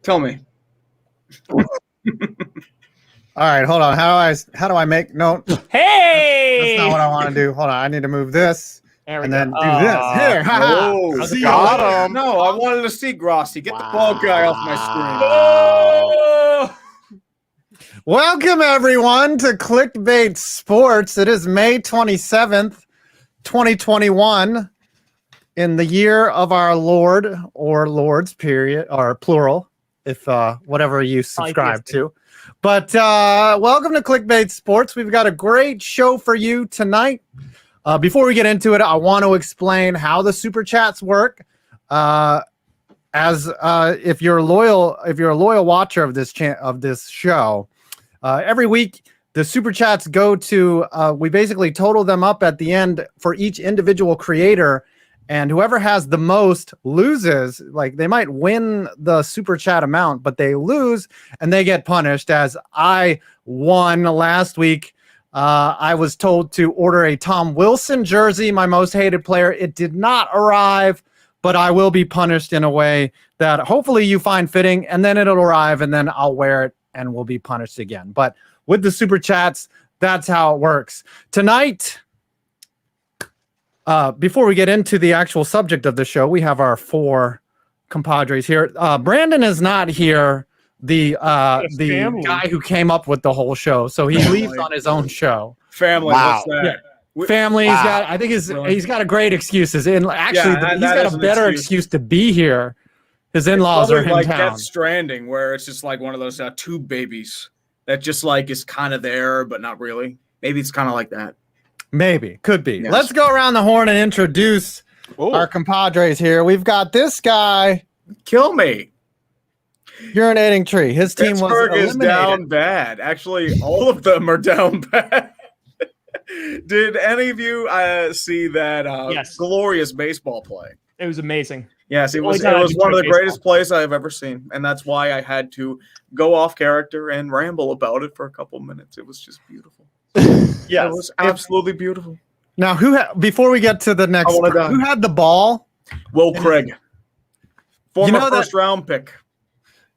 Tell me. All right, hold on. How do I make no? Hey, That's not what I want to do. Hold on, I need to move this there we and go. then do this. Here, Oh, How's it got going? him. No, I wanted to see Grossi. Get the bald guy off my screen. Oh! Welcome everyone to Clickbait Sports. It is May 27th, 2021, in the year of our Lord or Lords, period, or plural, if whatever you subscribe to. But welcome to Clickbait Sports. We've got a great show for you tonight. Before we get into it, I want to explain how the super chats work. If you're a loyal watcher of this show, every week the super chats go to. We basically total them up at the end for each individual creator, and whoever has the most loses. Like, they might win the super chat amount, but they lose and they get punished. As I won last week. I was told to order a Tom Wilson jersey, my most hated player. It did not arrive, but I will be punished in a way that hopefully you find fitting, and then it'll arrive, and then I'll wear it and we'll be punished again. But with the super chats, that's how it works. Tonight, before we get into the actual subject of the show, we have our four compadres here. Brandon is not here. The guy who came up with the whole show, so he leaves on his own show. Family, wow. What's that? Yeah. Family. Wow. I think he's got a great excuses, and actually he's got a better excuse to be here. His in-laws are in like town. Death Stranding, where it's just like one of those tube babies that just like is kind of there but not really. Maybe it's kind of like that. Maybe, could be. Yes. Let's go around the horn and introduce our compadres here. We've got this guy. Kill me. Urinating Tree. His team Pittsburgh was is down bad. Actually, all of them are down bad. Did any of you see that Yes. glorious baseball play? It was amazing. Yes, it was one of the greatest plays I've ever seen, and that's why I had to go off character and ramble about it for a couple minutes. It was just beautiful. Yes, it was absolutely beautiful. Now, before we get to the next, who had the ball? Will Craig, former first-round pick.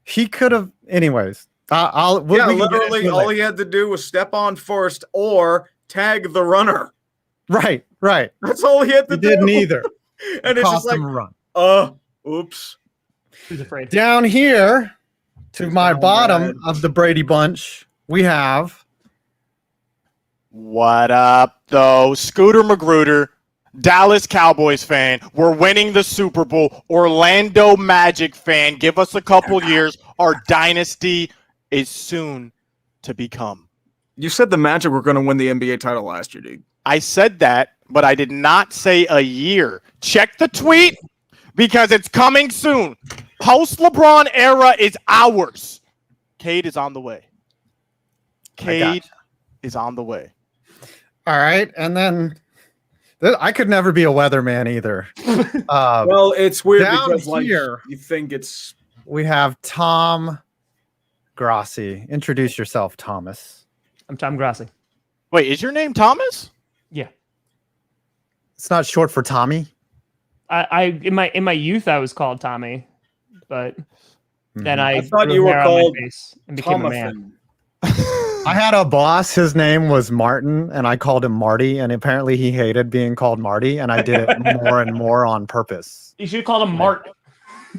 He could have, anyways. Literally, all he had to do was step on first or tag the runner. Right. That's all he had to do. He did neither. And it's just like, oops. Who's afraid? Down here, to my bottom of the Brady Bunch, we have. What up, though? Scooter Magruder, Dallas Cowboys fan. We're winning the Super Bowl. Orlando Magic fan. Give us a couple years. Our dynasty is soon to become. You said the Magic were going to win the NBA title last year, dude. I said that, but I did not say a year. Check the tweet because it's coming soon. Post-LeBron era is ours. Cade is on the way. Cade is on the way. All right, and then I could never be a weatherman either. Well, it's weird because here, you think it's. We have Tom Grossi. Introduce yourself, Thomas. I'm Tom Grossi. Wait, is your name Thomas? Yeah. It's not short for Tommy. I in my youth I was called Tommy, but then I thought you were called and became a man. I had a boss, his name was Martin, and I called him Marty, and apparently he hated being called Marty, and I did it more and more on purpose. You should call him Mart.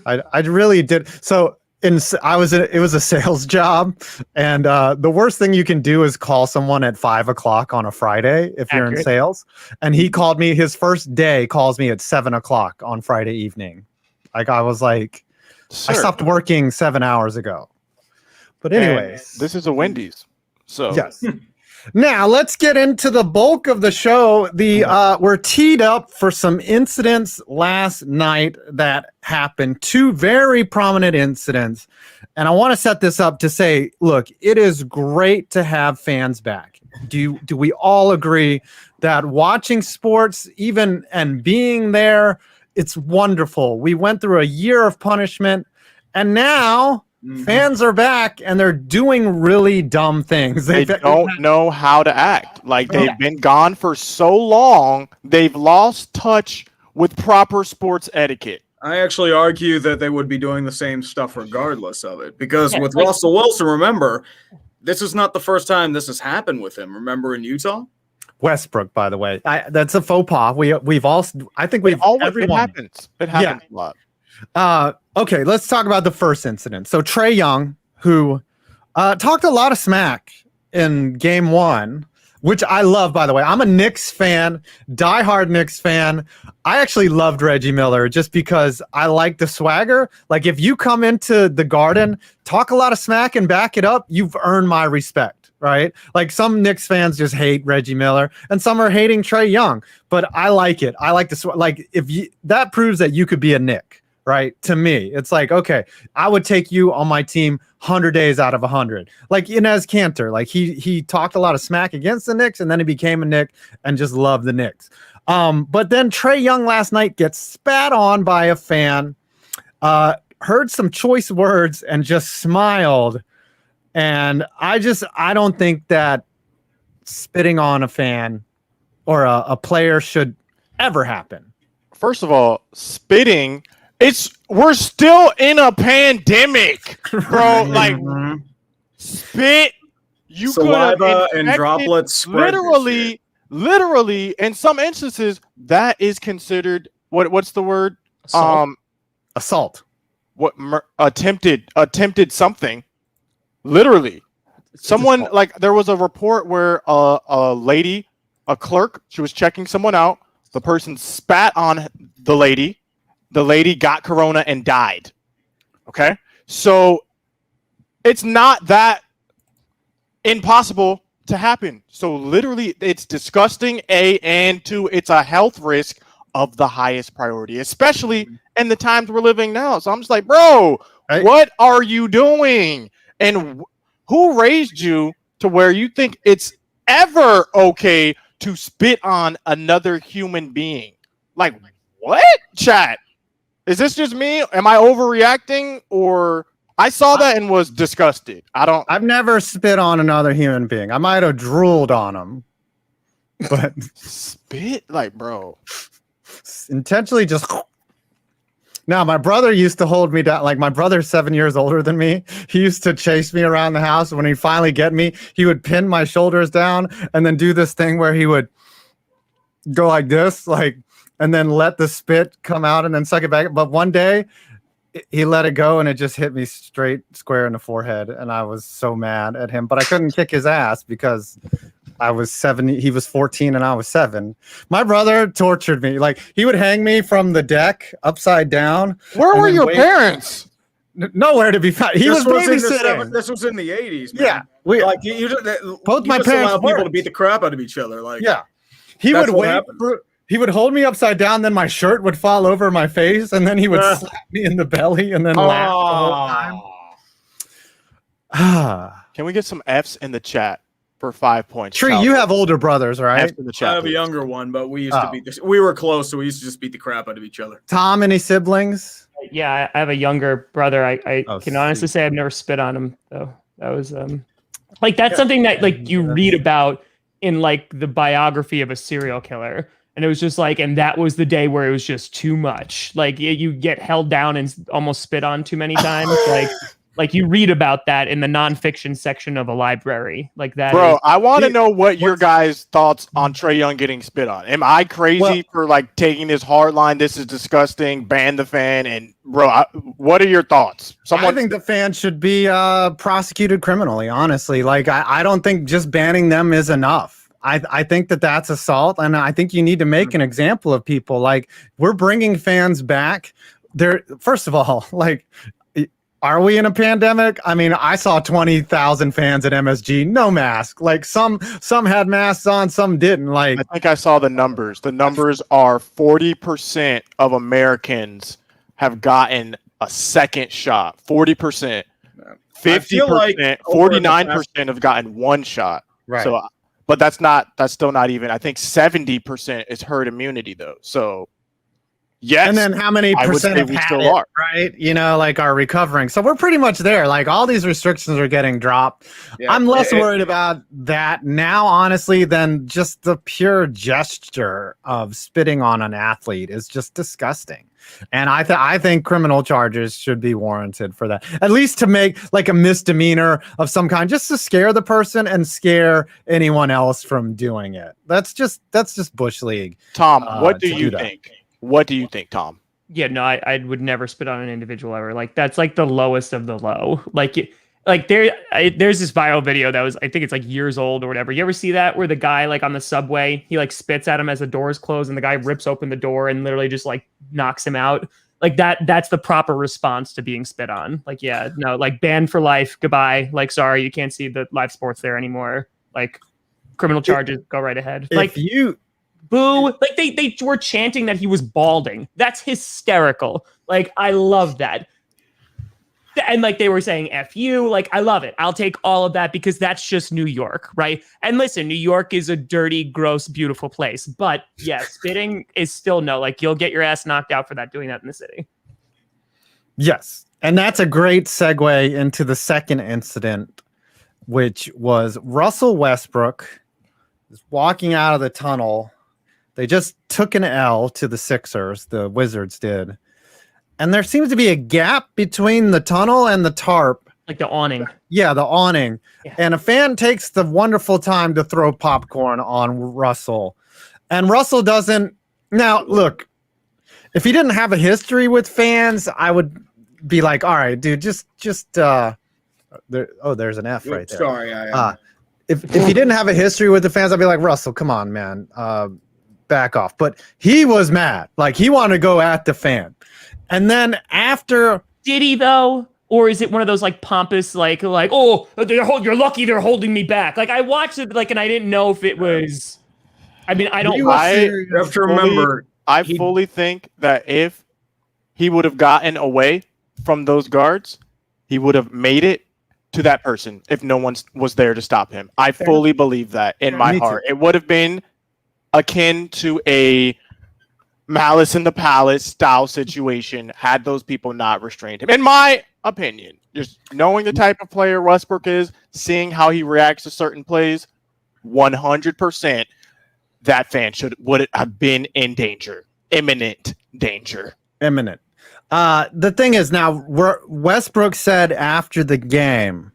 I really did. So it was a sales job, and the worst thing you can do is call someone at 5 o'clock on a Friday if you're in sales. And he called me, his first day calls me at 7 o'clock on Friday evening. Like, I was like, I stopped working 7 hours ago. But anyways, this is a Wendy's. So yes. Now let's get into the bulk of the show. We're teed up for some incidents last night that happened. Two very prominent incidents. And I want to set this up to say, look, it is great to have fans back. Do we all agree that watching sports, even and being there, it's wonderful. We went through a year of punishment, and now fans are back and they're doing really dumb things. They don't know how to act. Like, they've been gone for so long, they've lost touch with proper sports etiquette. I actually argue that they would be doing the same stuff regardless of it. Because Yeah, with like- Russell Wilson, remember, this is not the first time this has happened with him. Remember in Utah? Westbrook, by the way, that's a faux pas. We've all, I think we've It happens. It happens a lot. Okay, let's talk about the first incident. So Trae Young, who talked a lot of smack in game 1, which I love, by the way. I'm a Knicks fan, diehard Knicks fan. I actually loved Reggie Miller just because I like the swagger. Like, if you come into the Garden, talk a lot of smack and back it up, you've earned my respect, right? Like, some Knicks fans just hate Reggie Miller, and some are hating Trae Young. But I like it. I like the like. That proves that you could be a Knick. Right? To me, it's like, okay, I would take you on my team 100 days out of 100. Like Inez Cantor, like he talked a lot of smack against the Knicks, and then he became a Knick and just loved the Knicks. But then Trae Young last night gets spat on by a fan, heard some choice words, and just smiled. And I don't think that spitting on a fan or a player should ever happen. First of all, spitting. We're still in a pandemic, bro. Like, spit. You could have Saliva and droplets spread this shit. literally, in some instances, that is considered what's the word? Assault. Attempted something. Literally, someone like there was a report where a lady, a clerk, she was checking someone out. The person spat on the lady. The lady got corona and died. Okay? So it's not that impossible to happen. So literally, it's disgusting, A, and 2, it's a health risk of the highest priority, especially in the times we're living now. So I'm just like, bro, what are you doing? And who raised you to where you think it's ever okay to spit on another human being? Like, what? Chat. Is this just me? Am I overreacting? Or I saw that and was disgusted. I've never spit on another human being. I might have drooled on him, but spit, like, bro, intentionally just. Now, my brother used to hold me down. Like, my brother's 7 years older than me. He used to chase me around the house. When he'd finally get me, he would pin my shoulders down and then do this thing where he would go like this, and then let the spit come out and then suck it back. But one day he let it go and it just hit me square in the forehead. And I was so mad at him, but I couldn't kick his ass because I was 7. He was 14 and I was 7. My brother tortured me. Like, he would hang me from the deck upside down. Where were your parents? Nowhere to be found. He was babysitting. This was in the 80s, man. Yeah. Both my parents allowed people to beat the crap out of each other. Like, yeah. He would wait he would hold me upside down, then my shirt would fall over my face, and then he would slap me in the belly and then laugh the whole time. Can we get some F's in the chat for 5 points? Tree, you have older brothers, right? F's in the chat, I have a younger one, but we used to beat this. We were close, so we used to just beat the crap out of each other. Tom, any siblings? Yeah, I have a younger brother. I can honestly say I've never spit on him, though. That was like, that's something that, like, you read about in, like, the biography of a serial killer. And it was just like, and that was the day where it was just too much. Like, you get held down and almost spit on too many times. Like you read about that in the nonfiction section of a library. Like that. Bro, I want to know what your guys' thoughts on Trae Young getting spit on. Am I crazy for, like, taking this hard line? This is disgusting. Ban the fan. And bro, what are your thoughts? I think the fan should be prosecuted criminally, honestly. Like, I don't think just banning them is enough. I think that that's assault, and I think you need to make an example of people. Like, we're bringing fans back. First of all, like, are we in a pandemic? I mean, I saw 20,000 fans at MSG, no mask. Like, some had masks on, some didn't. Like, I think I saw the numbers. The numbers are 40% of Americans have gotten a second shot. 40%. 50%, 49% have gotten one shot. Right. So, but that's still not even. I think 70% is herd immunity, though. So, yes. And then how many percent have had it, right? You know, like, are recovering. So we're pretty much there. Like, all these restrictions are getting dropped. Yeah, I'm less worried about that now, honestly, than just the pure gesture of spitting on an athlete is just disgusting. And I think criminal charges should be warranted for that. At least to make like a misdemeanor of some kind, just to scare the person and scare anyone else from doing it. That's just Bush League. Tom, what do you think? What do you think, Tom? Yeah, no, I would never spit on an individual ever. Like that's like the lowest of the low. There's this viral video that was, I think it's like years old or whatever. You ever see that where the guy like on the subway, he like spits at him as the doors close and the guy rips open the door and literally just like knocks him out? Like that's the proper response to being spit on. Like, yeah, no, like banned for life. Goodbye. Like, sorry, you can't see the live sports there anymore. Like criminal charges, go right ahead. Like you boo. Like they were chanting that he was balding. That's hysterical. Like, I love that. And like they were saying F you, like I love it. I'll take all of that because that's just New York, right? And listen, New York is a dirty, gross, beautiful place. But yeah, spitting is still no. Like you'll get your ass knocked out for that, doing that in the city. Yes. And that's a great segue into the second incident, which was Russell Westbrook walking out of the tunnel. They just took an L to the Sixers, the Wizards did. And there seems to be a gap between the tunnel and the tarp. Like the awning. Yeah, the awning. Yeah. And a fan takes the wonderful time to throw popcorn on Russell. And Russell doesn't. Now, look, if he didn't have a history with fans, I would be like, all right, dude, just there's an F right there. Sorry. If he didn't have a history with the fans, I'd be like, Russell, come on, man. Back off. But he was mad. Like, he wanted to go at the fan. And then after, did he though, or is it one of those like pompous, like oh, you're lucky they're holding me back? Like I watched it, like, and I didn't know if it was. I mean, I don't. You have to remember. I fully think that if he would have gotten away from those guards, he would have made it to that person if no one was there to stop him. I fully believe that in my heart. It would have been akin to a Malice in the Palace style situation had those people not restrained him. In my opinion, just knowing the type of player Westbrook is, seeing how he reacts to certain plays, 100% that fan would have been in danger. Imminent danger. Imminent. The thing is now, Westbrook said after the game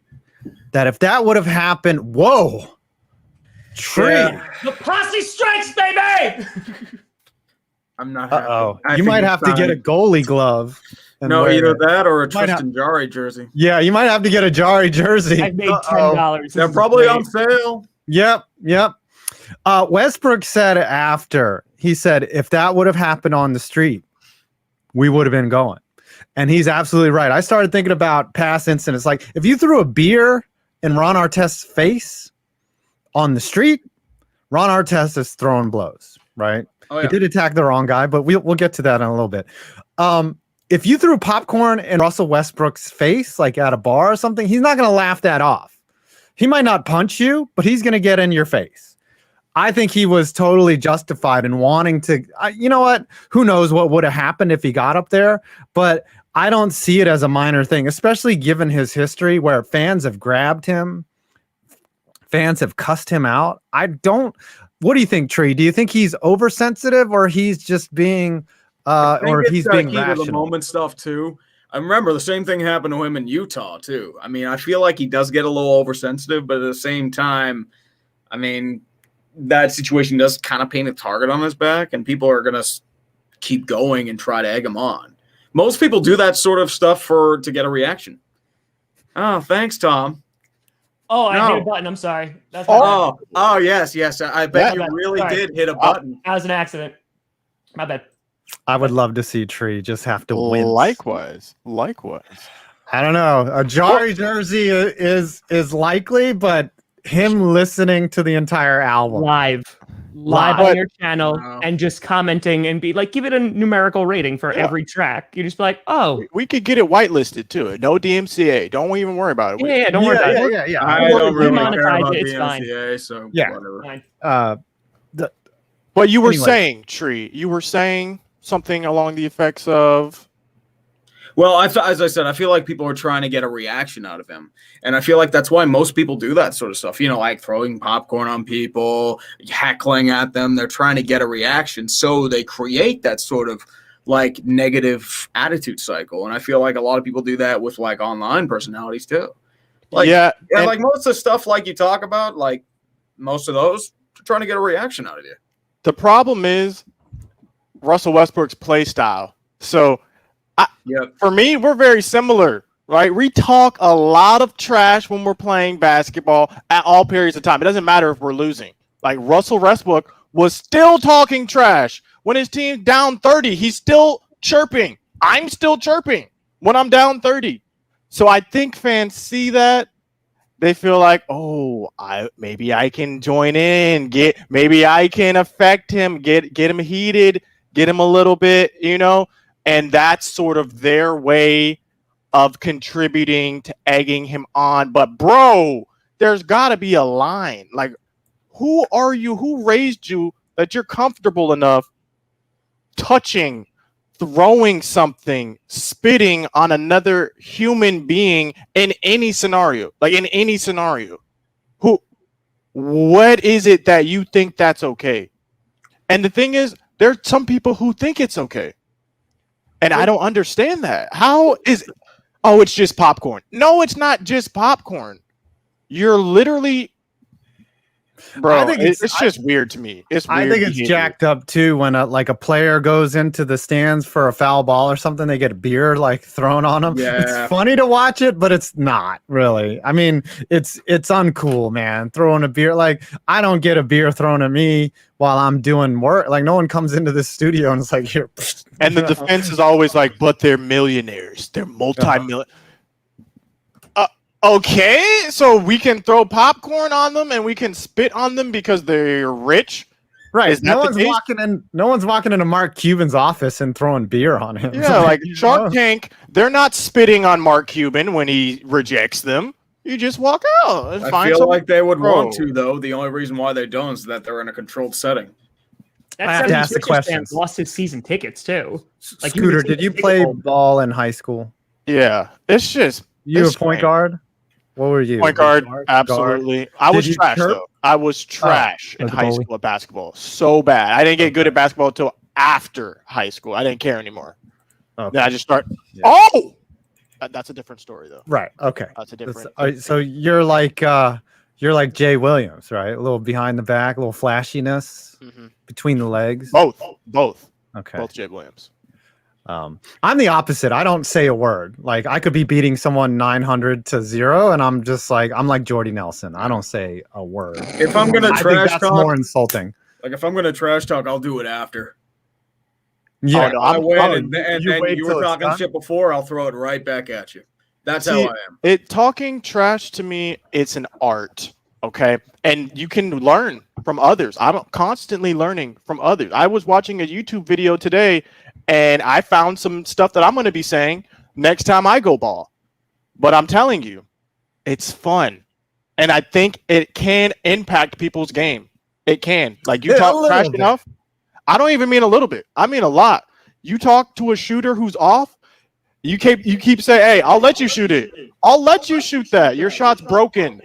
that if that would have happened, whoa, Tree. Yeah. The posse strikes, baby! I'm not happy. Uh-oh. You might have to get a goalie glove. No, either that or a Tristan Jari jersey. Yeah, you might have to get a Jari jersey. I made $10. They're probably on sale. Yep. Westbrook said after, he said, if that would have happened on the street, we would have been going. And he's absolutely right. I started thinking about past incidents. Like, if you threw a beer in Ron Artest's face on the street, Ron Artest is throwing blows, right? Oh, yeah. He did attack the wrong guy, but we'll get to that in a little bit. If you threw popcorn in Russell Westbrook's face, like at a bar or something, he's not going to laugh that off. He might not punch you, but he's going to get in your face. I think he was totally justified in wanting to. You know what? Who knows what would have happened if he got up there? But I don't see it as a minor thing, especially given his history where fans have grabbed him. Fans have cussed him out. What do you think, Tree? Do you think he's oversensitive, or he's just being, or he's being rational? The moment stuff too. I remember the same thing happened to him in Utah too. I mean, I feel like he does get a little oversensitive, but at the same time, I mean, that situation does kind of paint a target on his back, and people are gonna keep going and try to egg him on. Most people do that sort of stuff to get a reaction. Oh, thanks, Tom. Oh, I hit a button. I'm sorry. Yes. I bet you really did hit a button. That was an accident. My bad. I would love to see Tree just have to win. Likewise. I don't know. A Jari jersey is likely, but him listening to the entire album live on your channel and just commenting and be like, give it a numerical rating for every track. You just be like, oh, we could get it whitelisted too. No DMCA. Don't even worry about it. Yeah, don't worry about it. Yeah. I don't really care about DMCA, so whatever. But you were saying, Tree, you were saying something along the effects of. Well, as I said, I feel like people are trying to get a reaction out of him. And I feel like that's why most people do that sort of stuff. You know, like throwing popcorn on people, heckling at them. They're trying to get a reaction. So they create that sort of like negative attitude cycle. And I feel like a lot of people do that with like online personalities too. Like, like most of the stuff like you talk about, like most of those are trying to get a reaction out of you. The problem is Russell Westbrook's play style. So for me, we're very similar, right? We talk a lot of trash when we're playing basketball at all periods of time. It doesn't matter if we're losing. Like Russell Westbrook was still talking trash when his team's down 30. He's still chirping. I'm still chirping when I'm down 30. So I think fans see that. They feel like, oh, maybe I can join in. Maybe I can affect him. Get him heated. Get him a little bit, and that's sort of their way of contributing to egging him on. But bro, there's got to be a line. Like, who are you? Who raised you that you're comfortable enough touching, throwing something, spitting on another human being in any scenario? Like in any scenario. What is it that you think that's okay? And the thing is, there's some people who think it's okay. And I don't understand that. How is it? Oh, it's just popcorn. No, it's not just popcorn. You're literally, bro, I think it's just weird to me. It's weird. I think it's jacked up too when like a player goes into the stands for a foul ball or something. They get a beer like thrown on them. Yeah. It's funny to watch it, but it's not really. I mean, it's uncool, man. Throwing a beer, like I don't get a beer thrown at me while I'm doing work. Like no one comes into this studio and it's like here. And the defense is always like, but they're millionaires. They're multi-million. Okay, so we can throw popcorn on them and we can spit on them because they're rich. Right. No one's walking into Mark Cuban's office and throwing beer on him. Yeah, like Shark Tank, they're not spitting on Mark Cuban when he rejects them. You just walk out. I feel like they would want to, though. The only reason why they don't is that they're in a controlled setting. I have to ask the question. Lost his season tickets too. Like Scooter, did you play ball in high school? Yeah, it's just you a point guard. What were you? Point guard, absolutely. I was trash though. I was trash in high school at basketball. So bad. I didn't get good at basketball until after high school. I didn't care anymore. Okay. Then I just start. Yeah. Oh, that's a different story though. Right. Okay. That's a different. So you're like Jay Williams, right? A little behind the back, a little flashiness between the legs. Both. Okay. Both Jay Williams. I'm the opposite. I don't say a word. Like I could be beating someone 900-0, and I'm just like Jordy Nelson. I don't say a word. If I'm gonna trash talk, more insulting. Like if I'm gonna trash talk, I'll do it after. Yeah, I win, and then you were talking shit before. I'll throw it right back at you. That's how I am. Talking trash to me, it's an art. Okay, and you can learn from others. I'm constantly learning from others. I was watching a YouTube video today. And I found some stuff that I'm going to be saying next time I go ball. But I'm telling you, it's fun. And I think it can impact people's game. It can. Like you talk trash enough. I don't even mean a little bit. I mean a lot. You talk to a shooter who's off. You keep saying, hey, I'll let you shoot it. I'll let you shoot that. Your shot's broken.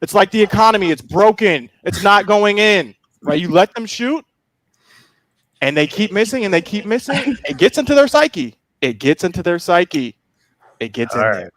It's like the economy. It's broken. It's not going in. Right? You let them shoot. And they keep missing and they keep missing. It gets into their psyche. It gets in there.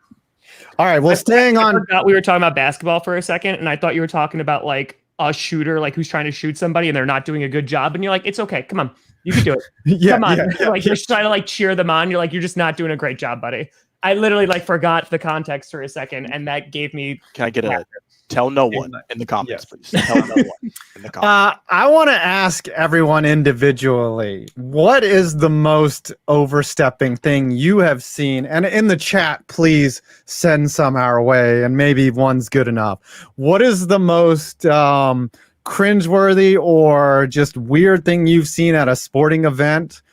All right. Well, staying on. I forgot we were talking about basketball for a second, and I thought you were talking about like a shooter, like who's trying to shoot somebody and they're not doing a good job. And you're like, it's okay. Come on. You can do it. Come on. Like you're trying to like cheer them on. You're like, you're just not doing a great job, buddy. I literally like forgot the context for a second, and that gave me. Can I get a tell no one in the comments, please? Tell no one in the comments. I want to ask everyone individually, what is the most overstepping thing you have seen? And in the chat, please send some our way, and maybe one's good enough. What is the most cringeworthy or just weird thing you've seen at a sporting event?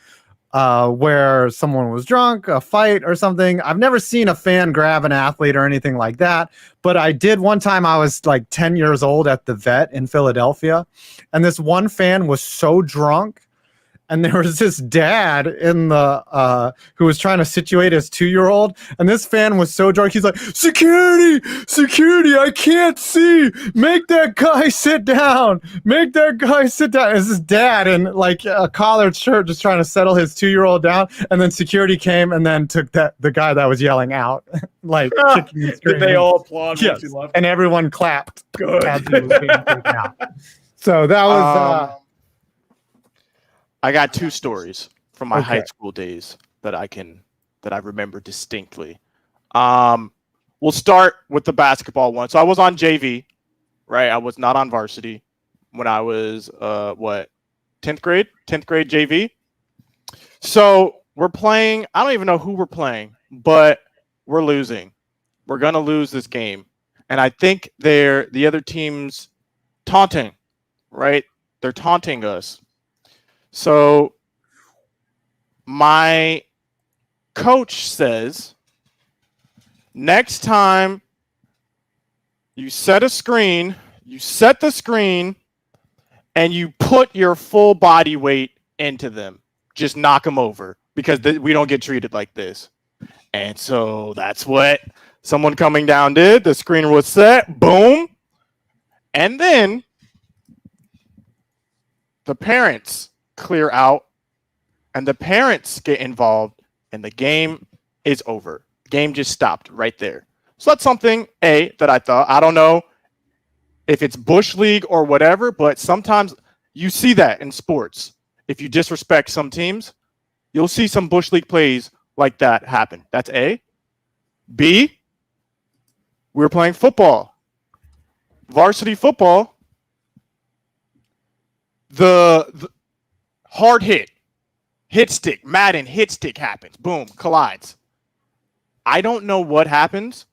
Where someone was drunk, a fight or something. I've never seen a fan grab an athlete or anything like that, but I did one time. I was like 10 years old at the Vet in Philadelphia, and this one fan was so drunk and there was this dad in the who was trying to situate his 2-year-old, and this fan was so drunk he's like, security, I can't see, make that guy sit down. It's this dad in like a collared shirt just trying to settle his 2-year-old down, and then security came and then took the guy that was yelling out like kicking and Did they all applaud yes. once he left? And everyone clapped. Good. As he was being taken out. So that was I got 2 stories from my high Okay. school days that I remember distinctly. We'll start with the basketball one. So I was on JV, right? I was not on varsity when I was 10th grade JV. So we're playing, I don't even know who we're playing, but we're losing. We're gonna lose this game. And I think the other team's taunting, right? They're taunting us. So my coach says, next time you set the screen, and you put your full body weight into them. Just knock them over, because we don't get treated like this. And so that's what someone coming down did. The screen was set, boom. And then the parents clear out, and the parents get involved, and the game is over. Game just stopped right there. So that's something that I thought, I don't know if it's Bush League or whatever, but sometimes you see that in sports. If you disrespect some teams, you'll see some Bush League plays like that happen. That's A. B, we were playing football. Varsity football. The hard hit stick, Madden hit stick happens. Boom, collides. I don't know what happens,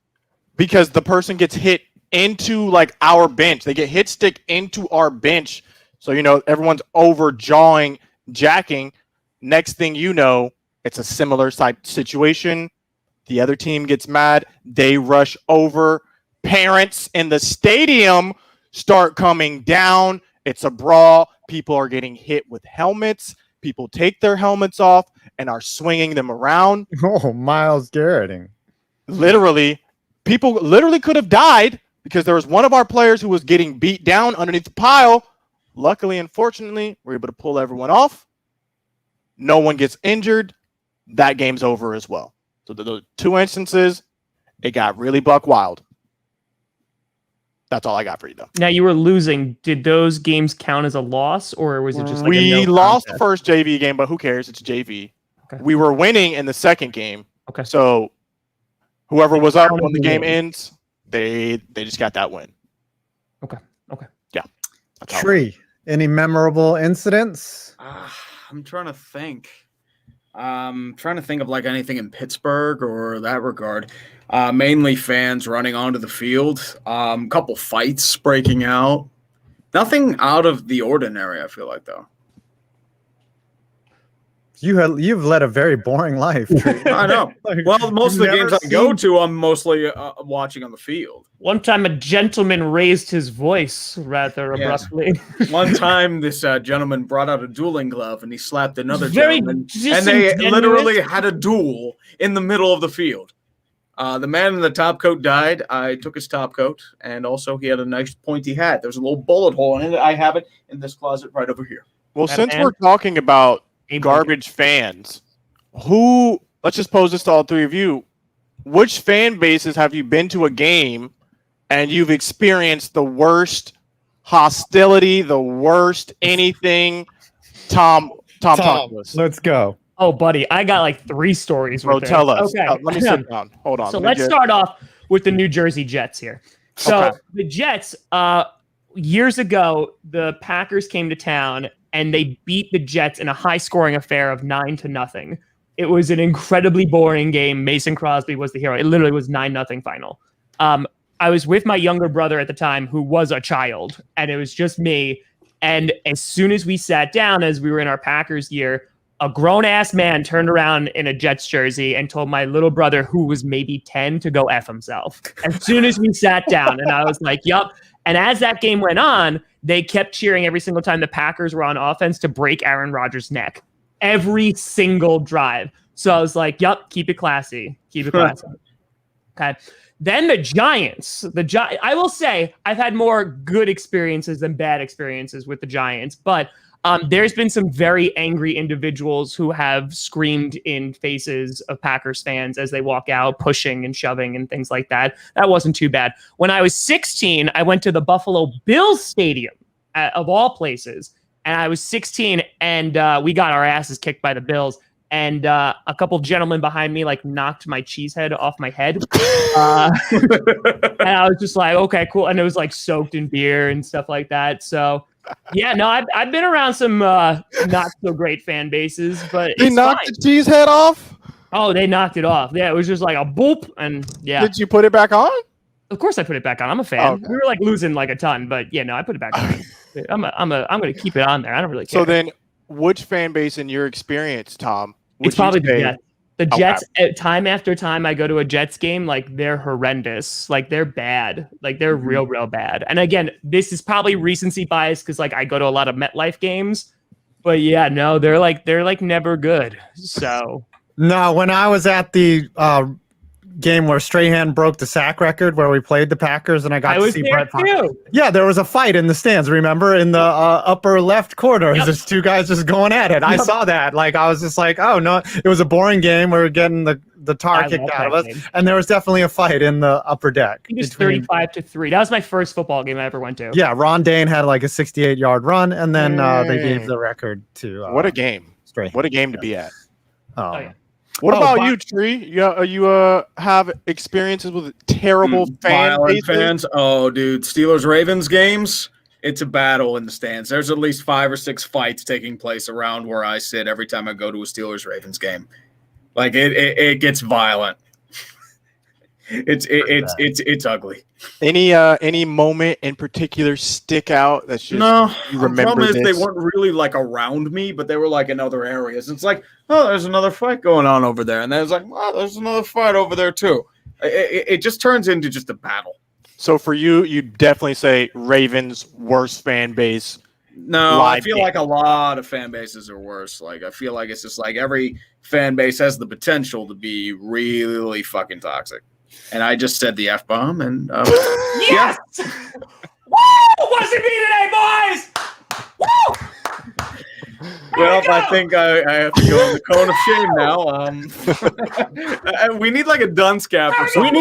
because the person gets hit into like our bench. They get hit stick into our bench. So, everyone's over jawing, jacking. Next thing you know, it's a similar situation. The other team gets mad. They rush over. Parents in the stadium start coming down. It's a brawl. People are getting hit with helmets. People take their helmets off and are swinging them around. oh, Miles Garretting. Literally, people literally could have died, because there was one of our players who was getting beat down underneath the pile. Luckily, unfortunately, we're able to pull everyone off. No one gets injured. That game's over as well. So those 2 instances, it got really buck wild. That's all I got for you, though. Now, you were losing. Did those games count as a loss, or was it just like we a no lost the contest? first JV game, but who cares? It's JV. Okay. We were winning in the second game. Okay. So whoever was up when the Counted game win. ends, they just got that win. Okay. Yeah. That's all. Tree. Any memorable incidents? I'm trying to think. Of like anything in Pittsburgh or that regard. Mainly fans running onto the field. Couple fights breaking out. Nothing out of the ordinary, I feel like, though. You've led a very boring life. Tree. I know. Like, Well, most of you've the games never I go seen- to, I'm mostly watching on the field. One time, a gentleman raised his voice rather Yeah. abruptly. One time, this gentleman brought out a dueling glove and he slapped another Very gentleman, and they disingenuous. literally had a duel in the middle of the field. The man in the top coat died. I took his top coat, and also he had a nice pointy hat. There's a little bullet hole in it. I have it in this closet right over here. Well, That since man- we're talking about A garbage fans, let's just pose this to all 3 of you. Which fan bases have you been to a game and you've experienced the worst hostility, the worst anything? Tom, talk to us. Let's go. Oh, buddy, I got like 3 stories. Bro, with tell this. us. Okay. Let me sit down. Hold on. So Let me let's start off with the New Jersey Jets here. So Okay. the Jets, years ago, the Packers came to town and they beat the Jets in a high-scoring affair of 9-0. It was an incredibly boring game. Mason Crosby was the hero. It literally was 9-0 final. I was with my younger brother at the time, who was a child, and it was just me. And as soon as we sat down, as we were in our Packers year, a grown-ass man turned around in a Jets jersey and told my little brother, who was maybe 10, to go F himself. As soon as we sat down, and I was like, yup. And as that game went on, they kept cheering every single time the Packers were on offense to break Aaron Rodgers' neck. Every single drive. So I was like, yep, keep it classy. Keep it classy. Okay. Then the Giants. I will say I've had more good experiences than bad experiences with the Giants, but there's been some very angry individuals who have screamed in faces of Packers fans as they walk out, pushing and shoving and things like that. That wasn't too bad. When I was 16, I went to the Buffalo Bills Stadium, of all places, and I was 16, and we got our asses kicked by the Bills. And a couple gentlemen behind me like knocked my cheese head off my head. And I was just like, okay, cool. And it was like soaked in beer and stuff like that. So yeah, no, I've been around some not so great fan bases, but They knocked the cheese head off? Oh, they knocked it off. Yeah, it was just like a boop. And yeah. Did you put it back on? Of course I put it back on. I'm a fan. Okay. We were like losing like a ton, but yeah, no, I put it back on. I'm gonna keep it on there. I don't really care. So then which fan base in your experience, Tom? It's probably the Jets. The Jets, time after time I go to a Jets game, like they're horrendous. Like they're bad. Like they're real bad. And again, this is probably recency bias because like I go to a lot of MetLife games. But yeah, no, they're like never good. So no, when I was at the game where Strahan broke the sack record where we played the Packers and I got to see Brett Favre. Yeah, there was a fight in the stands, remember, in the upper left corner. Yep. There's two guys just going at it. Yep. I saw that. Like I was just like, oh no, it was a boring game. We were getting the tar kicked out of us. Game. And there was definitely a fight in the upper deck. It was 35-3. That was my first football game I ever went to. Yeah, Ron Dane had like a 68-yard run and then they gave the record to what a game. Strahan. What a game to be at. Oh yeah. What about you, Tree? You have experiences with terrible fans? Oh, dude, Steelers-Ravens games, it's a battle in the stands. There's at least 5 or 6 fights taking place around where I sit every time I go to a Steelers-Ravens game. Like it gets violent. It's ugly. Any moment in particular stick out that's just you remember? The problem is they weren't really like around me, but they were like in other areas. It's like, oh, there's another fight going on over there, and then it's like, oh, there's another fight over there too. It just turns into just a battle. So for you definitely say Ravens worst fan base. No, I feel like a lot of fan bases are worse. Like I feel like it's just like every fan base has the potential to be really fucking toxic. And I just said the F-bomb, and yes! Yeah. Woo! What's it be today, boys? Woo! Well, I think I have to go in the cone of shame now. We need like a dunce cap or something.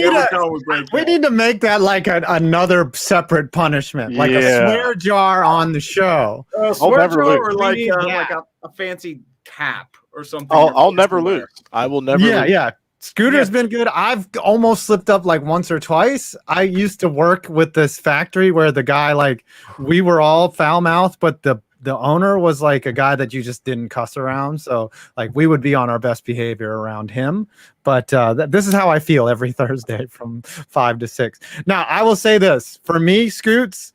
We need to make that like another separate punishment, like a swear jar on the show. Swear jar or like a fancy cap or something. I'll never lose. I will never lose. Yeah. Scooter's been good. I've almost slipped up like once or twice. I used to work with this factory where the guy, like, we were all foul mouthed, but the owner was like a guy that you just didn't cuss around. So like we would be on our best behavior around him. But this is how I feel every Thursday from 5 to 6. Now, I will say this for me, Scoots.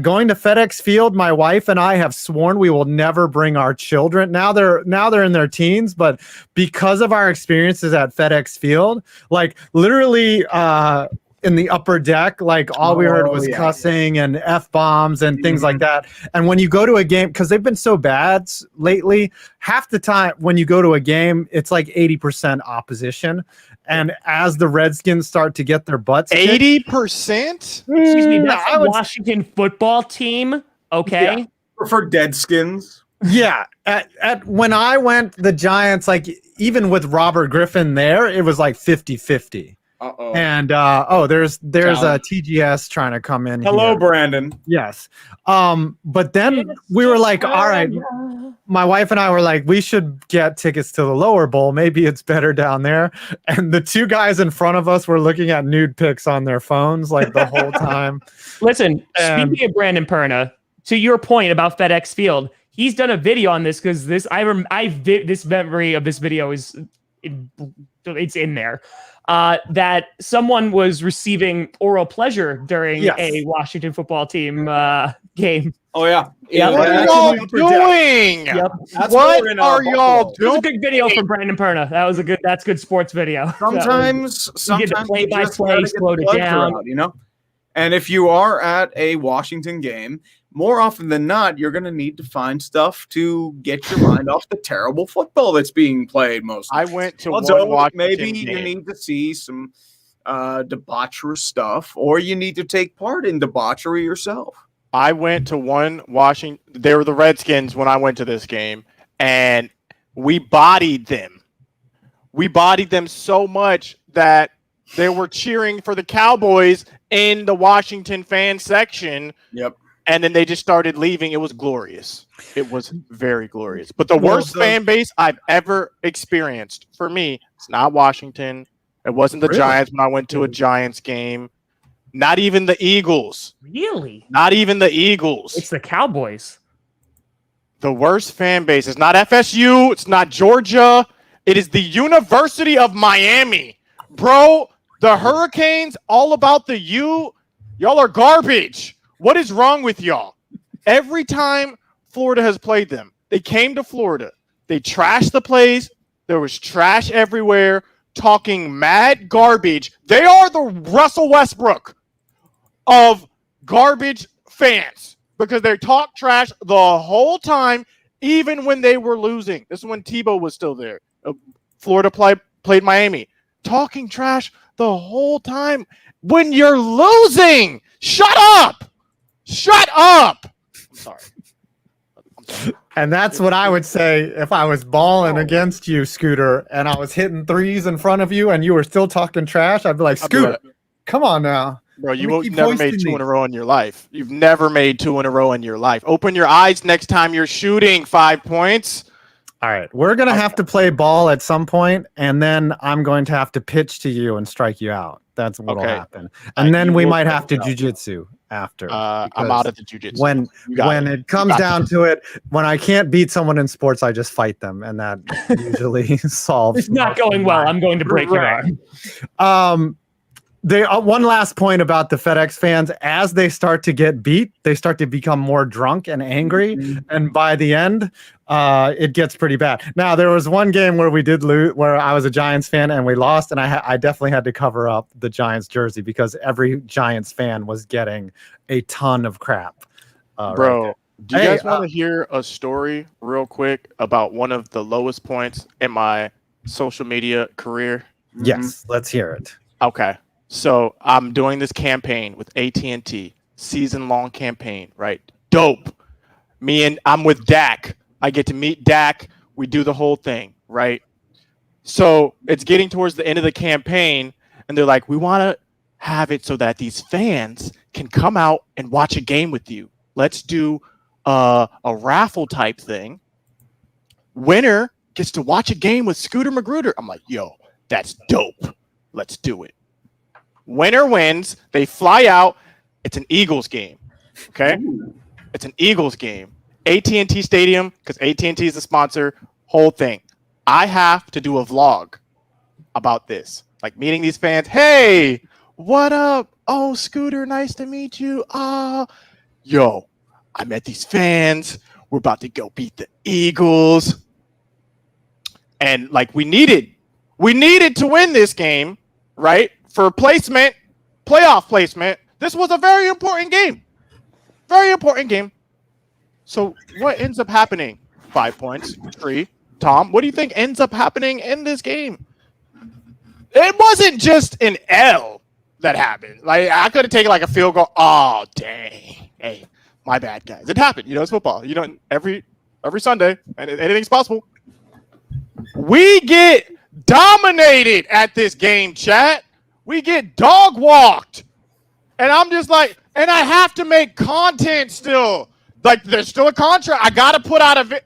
Going to FedEx Field, my wife and I have sworn we will never bring our children. Now they're in their teens, but because of our experiences at FedEx Field, like literally in the upper deck, like all we heard was cussing and F-bombs and things like that. And when you go to a game, because they've been so bad lately, half the time when you go to a game, it's like 80% opposition. And as the Redskins start to get their butts 80%? Excuse me, that's the Washington football team. Okay. Yeah. For Deadskins. Yeah. At when I went the Giants, like even with Robert Griffin there, it was like 50-50. Uh-oh. And there's a TGS trying to come in. Hello, here. Brandon. Yes. But then we were like, all right. My wife and I were like, we should get tickets to the lower bowl. Maybe it's better down there. And the two guys in front of us were looking at nude pics on their phones like the whole time. Listen, speaking of Brandon Perna, to your point about FedEx Field, he's done a video on this because this memory of this video is it's in there. That someone was receiving oral pleasure during a Washington football team game. Oh yeah. What are y'all doing? Yep. What are y'all doing? It was a good video from Brandon Perna. That's good sports video. Sometimes you get the play-by-play, slowed it down. You know, And if you are at a Washington game, more often than not, you're going to need to find stuff to get your mind off the terrible football that's being played most. I went to Although one Washington maybe game. you need to see some debaucherous stuff, or you need to take part in debauchery yourself. I went to one Washington. They were the Redskins when I went to this game, and we bodied them. We bodied them so much that they were cheering for the Cowboys in the Washington fan section. Yep. And then they just started leaving. It was glorious. It was very glorious. But the worst fan base I've ever experienced, for me, it's not Washington. It wasn't the Giants when I went to a Giants game. Not even the Eagles. Really? Not even the Eagles. It's the Cowboys. The worst fan base is not FSU. It's not Georgia. It is the University of Miami. Bro, the Hurricanes, all about the U. Y'all are garbage. What is wrong with y'all? Every time Florida has played them, they came to Florida. They trashed the place. There was trash everywhere, talking mad garbage. They are the Russell Westbrook of garbage fans because they talk trash the whole time, even when they were losing. This is when Tebow was still there. Florida played Miami. Talking trash the whole time when you're losing. Shut up. Shut up. I'm sorry. And that's what I would say if I was balling against you, Scooter, and I was hitting threes in front of you and you were still talking trash. I'd be like, Scooter, come on now. Bro, you've never made two in a row in your life. You've never made two in a row in your life. Open your eyes next time you're shooting 5 points. All right. We're going to have to play ball at some point, and then I'm going to have to pitch to you and strike you out. That's what will happen. And then we might have to jujitsu after. I'm out of the jujitsu. When it comes down to it, when I can't beat someone in sports, I just fight them, and that usually solves. It's not going well. I'm going to break your arm. One last point about the FedEx fans: as they start to get beat, they start to become more drunk and angry, and by the end, it gets pretty bad. Now, there was one game where we did lose, where I was a Giants fan and we lost, and I definitely had to cover up the Giants jersey because every Giants fan was getting a ton of crap. Bro, do you guys want to hear a story real quick about one of the lowest points in my social media career? Yes, let's hear it. Okay. So I'm doing this campaign with AT&T, season-long campaign, right? Dope. I'm with Dak. I get to meet Dak. We do the whole thing, right? So it's getting towards the end of the campaign, and they're like, we want to have it so that these fans can come out and watch a game with you. Let's do a raffle type thing. Winner gets to watch a game with Scooter Magruder. I'm like, yo, that's dope. Let's do it. Winner wins. They fly out. It's an Eagles game. Okay? Ooh. It's an Eagles game. AT&T Stadium, because AT&T is the sponsor, whole thing. I have to do a vlog about this. Like meeting these fans. Hey, what up? Oh, Scooter, nice to meet you. Yo, I met these fans. We're about to go beat the Eagles. And like we needed to win this game, right? For placement, playoff placement. This was a very important game. Very important game. So what ends up happening? 5 points, 3. Tom, what do you think ends up happening in this game? It wasn't just an L that happened. Like I could have taken like a field goal. Oh, dang. Hey, my bad, guys. It happened. You know, it's football. You know, every Sunday, and anything's possible. We get dominated at this game, chat. We get dog walked. And I'm just like, and I have to make content still. Like, there's still a contract. I got to put out a video.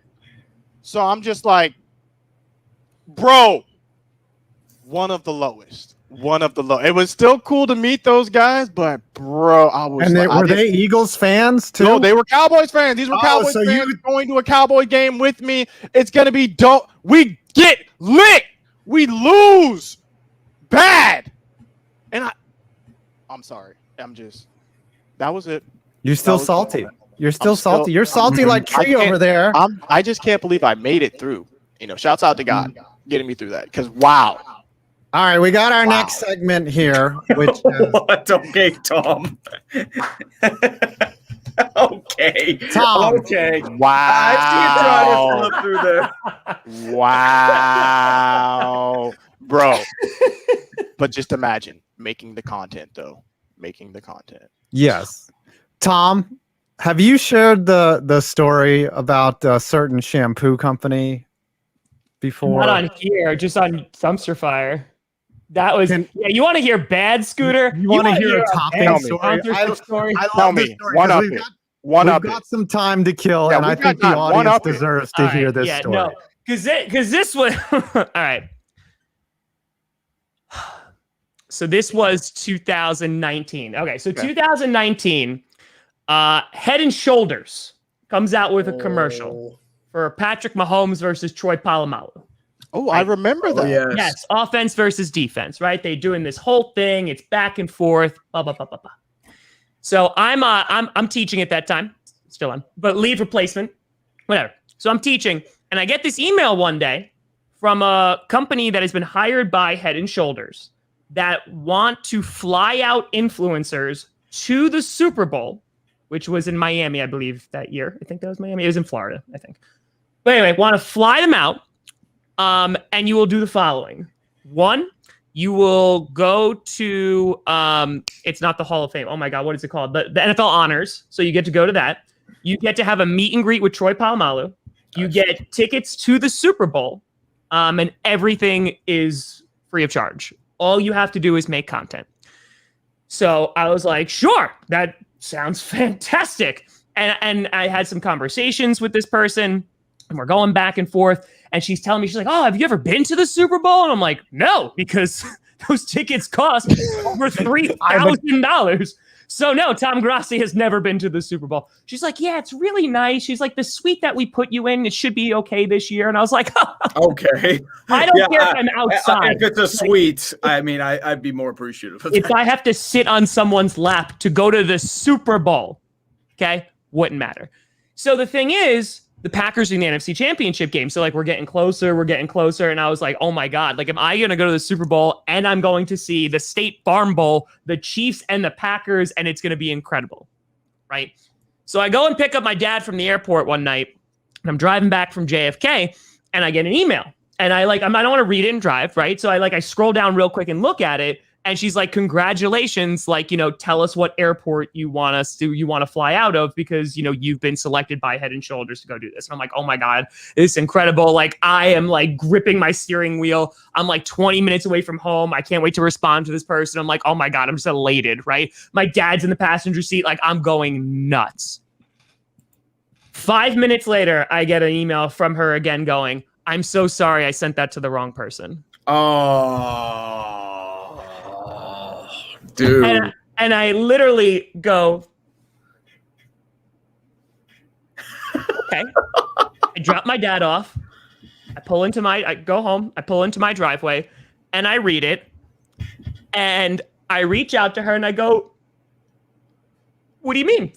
So I'm just like, bro, one of the lowest. It was still cool to meet those guys, but bro, I was. And were they Eagles fans too? No, they were Cowboys fans. These were Cowboys fans going to a Cowboy game with me. It's gonna be dope. We get lit. We lose bad. And I'm sorry. That was it. You're still salty. You're still salty. You're salty like Tree over there. I just can't believe I made it through. You know, shouts out to God getting me through that. Because wow. All right, we got our next segment here, which is what? Okay, Tom. Okay, Tom. Okay. Wow. I see it trying to slip through there. Wow, bro. But just imagine making the content, though. Making the content. Yes. Tom, have you shared the story about a certain shampoo company before? Not on here, just on Dumpster Fire. That was you want to hear bad, Scooter? You want to hear a topping story? Story? I Tell love me. this story One up we've it. got, One we've up got it. some time to kill, Yeah, and I we've got think the time. One audience up it. deserves to hear this story. No, because this was all right. So this was 2019. Okay, so 2019, Head and Shoulders comes out with a commercial for Patrick Mahomes versus Troy Polamalu. Oh, I remember that. Yes, offense versus defense, right? They're doing this whole thing. It's back and forth. Blah blah blah blah blah. So I'm teaching at that time, still on, but lead replacement, whatever. So I'm teaching, and I get this email one day from a company that has been hired by Head and Shoulders that want to fly out influencers to the Super Bowl, which was in Miami, I believe, that year. I think that was Miami. It was in Florida, I think. But anyway, want to fly them out. And you will do the following. One, you will go to, it's not the Hall of Fame. Oh my God, what is it called? The NFL Honors. So you get to go to that. You get to have a meet and greet with Troy Polamalu. You get tickets to the Super Bowl. And everything is free of charge. All you have to do is make content. So I was like, sure, that sounds fantastic. And I had some conversations with this person, and we're going back and forth. And she's telling me, she's like, oh, have you ever been to the Super Bowl? And I'm like, no, because those tickets cost over $3,000. So no, Tom Grassi has never been to the Super Bowl. She's like, yeah, it's really nice. She's like, the suite that we put you in, it should be okay this year. And I was like, okay. I don't care if I'm outside. If it's a suite, I mean, I'd be more appreciative of if that. I have to sit on someone's lap to go to the Super Bowl, okay, wouldn't matter. So the thing is, the Packers are in the NFC Championship game. So, like, we're getting closer. And I was like, oh, my God. Like, am I going to go to the Super Bowl and I'm going to see the State Farm Bowl, the Chiefs and the Packers, and it's going to be incredible, right? So I go and pick up my dad from the airport one night, and I'm driving back from JFK, and I get an email. And I don't want to read it and drive, right? So I scroll down real quick and look at it. And she's like, congratulations, like, tell us what airport you want to fly out of, because, you've been selected by Head and Shoulders to go do this. And I'm like, oh my God, this is incredible. Like, I am like gripping my steering wheel. I'm like 20 minutes away from home. I can't wait to respond to this person. I'm like, oh my God, I'm just elated, right? My dad's in the passenger seat. Like, I'm going nuts. 5 minutes later, I get an email from her again going, I'm so sorry, I sent that to the wrong person. Oh. Dude. And I literally go, okay. I drop my dad off. I go home. I pull into my driveway, and I read it. And I reach out to her, and I go, what do you mean?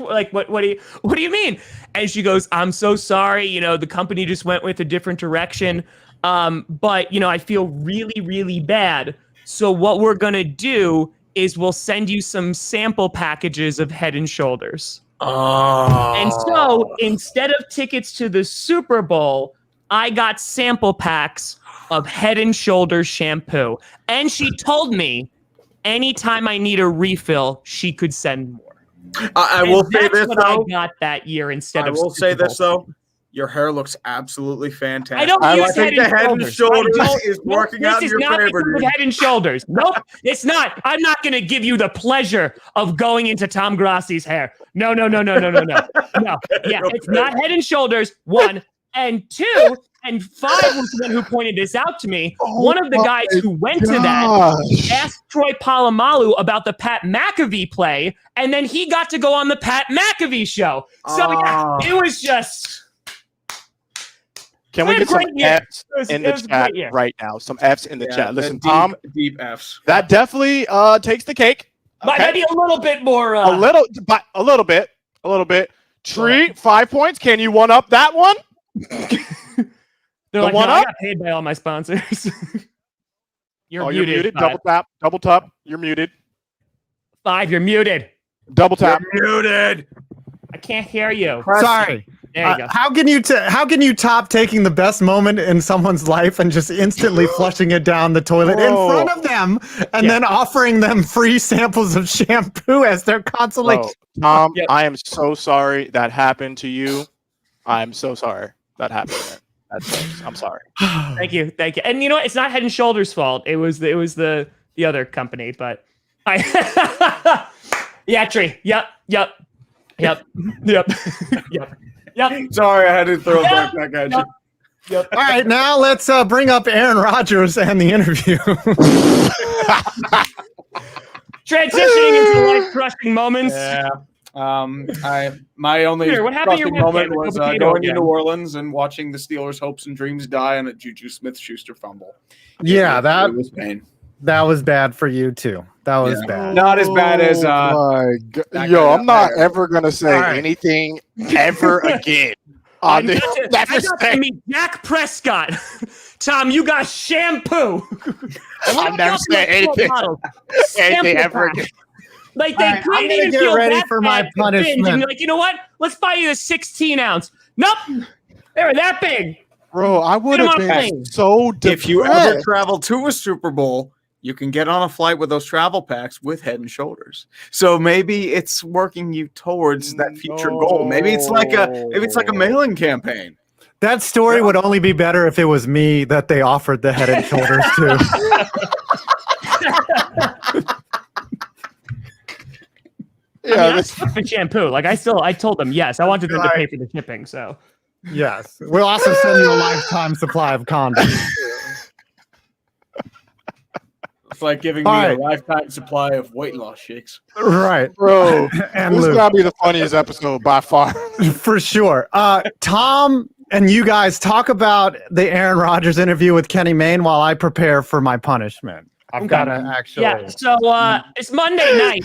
Like, what do you mean? And she goes, I'm so sorry. The company just went with a different direction. But, I feel really, really bad. So what we're going to do is we'll send you some sample packages of Head and Shoulders. Oh. And so instead of tickets to the Super Bowl, I got sample packs of Head and Shoulders shampoo. And she told me anytime I need a refill, she could send more. I will say this, what though. I got that year instead of I will say this, though. Your hair looks absolutely fantastic. I don't use Head and Shoulders is working out in your favor. This is not Head and Shoulders. Nope, it's not. I'm not going to give you the pleasure of going into Tom Grassi's hair. No. No. Yeah, it's not Head and Shoulders, one. And two, and five was the one who pointed this out to me. One of the guys who went to that asked Troy Polamalu about the Pat McAfee play, and then he got to go on the Pat McAfee show. So yeah, it was just... Can we get some F's in the chat right now? Some F's in the chat. Listen, Tom. Deep F's. That definitely takes the cake. Okay. Maybe a little bit more. A little bit. Tree, 5 points. Can you one up that one? They're like, no, I got paid by all my sponsors. You're muted. Double tap. Double tap. You're muted. 5, you're muted. Double tap. You're muted. I can't hear you. Sorry. There you go. How can you top taking the best moment in someone's life and just instantly flushing it down the toilet in front of them and then offering them free samples of shampoo as their consolation? Tom, I am so sorry that happened to you. I'm so sorry that happened. I'm sorry. Thank you. And you know what? It's not Head and Shoulders' fault. It was the other company, but Tree. Yep. Sorry, I had to throw it back at you. Yep. All right, now let's bring up Aaron Rodgers and the interview. Transitioning into life-crushing moments. Yeah. My only Here, what happened to your crushing moment webcam? was Potato going again. to New Orleans and watching the Steelers' hopes and dreams die on a Juju Smith-Schuster fumble. Yeah, It was pain. that was bad for you too. That was bad. Not as bad as my God. that Yo, guy I'm out not there. ever gonna say anything ever again. I On this. got to meet Dak Prescott. Tom, you got shampoo. I'll never say anything ever again. Like, they All right, couldn't I'm gonna even get feel ready that for my bad to binge. punishment. And you're like, you know what? Let's buy you a 16-ounce. Nope. They were that big. Bro, I would Get have him on a been plane. so depressed. If you ever travel to a Super Bowl, you can get on a flight with those travel packs with Head and Shoulders. So maybe it's working you towards that future goal. Maybe it's like a mailing campaign. That story would only be better if it was me that they offered the Head and Shoulders to. I mean, the shampoo. Like, I told them yes. I wanted them to pay for the shipping. So Yes, we'll also send you a lifetime supply of condoms. It's like giving me a lifetime supply of weight loss shakes. Right, Bro, and this Luke, gotta be the funniest episode by far. for sure. Tom and you guys talk about the Aaron Rodgers interview with Kenny Mayne while I prepare for my punishment. I've got to actually. yeah. So it's Monday night.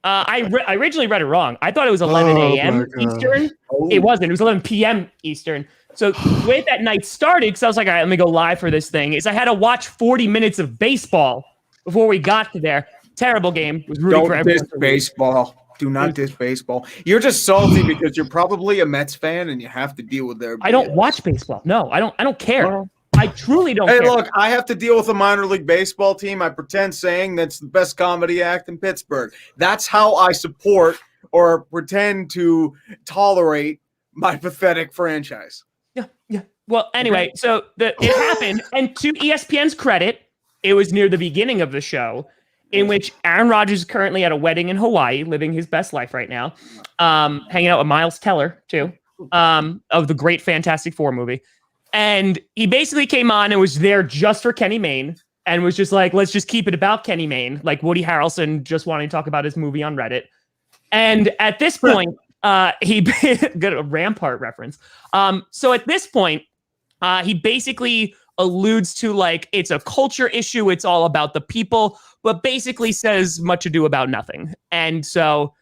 I originally read it wrong. I thought it was 11 a.m. Eastern. It wasn't. It was 11 p.m. Eastern. So the way that night started, because I was like, all right, let me go live for this thing, is I had to watch 40 minutes of baseball before we got to there. Terrible game. It was rooting for Don't everyone. diss baseball. Do not diss baseball. You're just salty because you're probably a Mets fan and you have to deal with their. I don't watch baseball. No, I don't care. I truly don't Hey, care. look, I have to deal with a minor league baseball team. I pretend saying that's the best comedy act in Pittsburgh. That's how I support or pretend to tolerate my pathetic franchise. Yeah. Well, anyway, so it happened, and to ESPN's credit, it was near the beginning of the show, in which Aaron Rodgers is currently at a wedding in Hawaii, living his best life right now, hanging out with Miles Teller, too, of the great Fantastic Four movie. And he basically came on and was there just for Kenny Mayne and was just like, let's just keep it about Kenny Mayne, like Woody Harrelson just wanting to talk about his movie on Reddit. And at this point, he got a Rampart reference. So at this point, he basically alludes to like, it's a culture issue. It's all about the people, but basically says much ado about nothing. And so,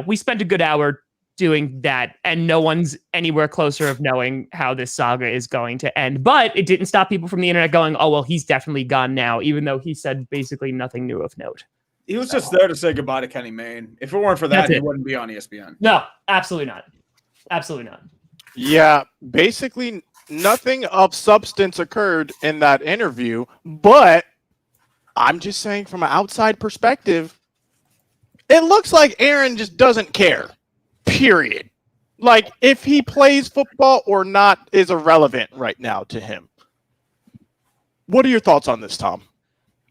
we spent a good hour doing that, and no one's anywhere closer of knowing how this saga is going to end. But it didn't stop people from the internet going, oh, well, he's definitely gone now, even though he said basically nothing new of note. He was just there to say goodbye to Kenny Mayne. If it weren't for that, he wouldn't be on ESPN. No, absolutely not. Absolutely not. Yeah, basically nothing of substance occurred in that interview, but I'm just saying from an outside perspective, it looks like Aaron just doesn't care. Period. Like, if he plays football or not is irrelevant right now to him. What are your thoughts on this, Tom?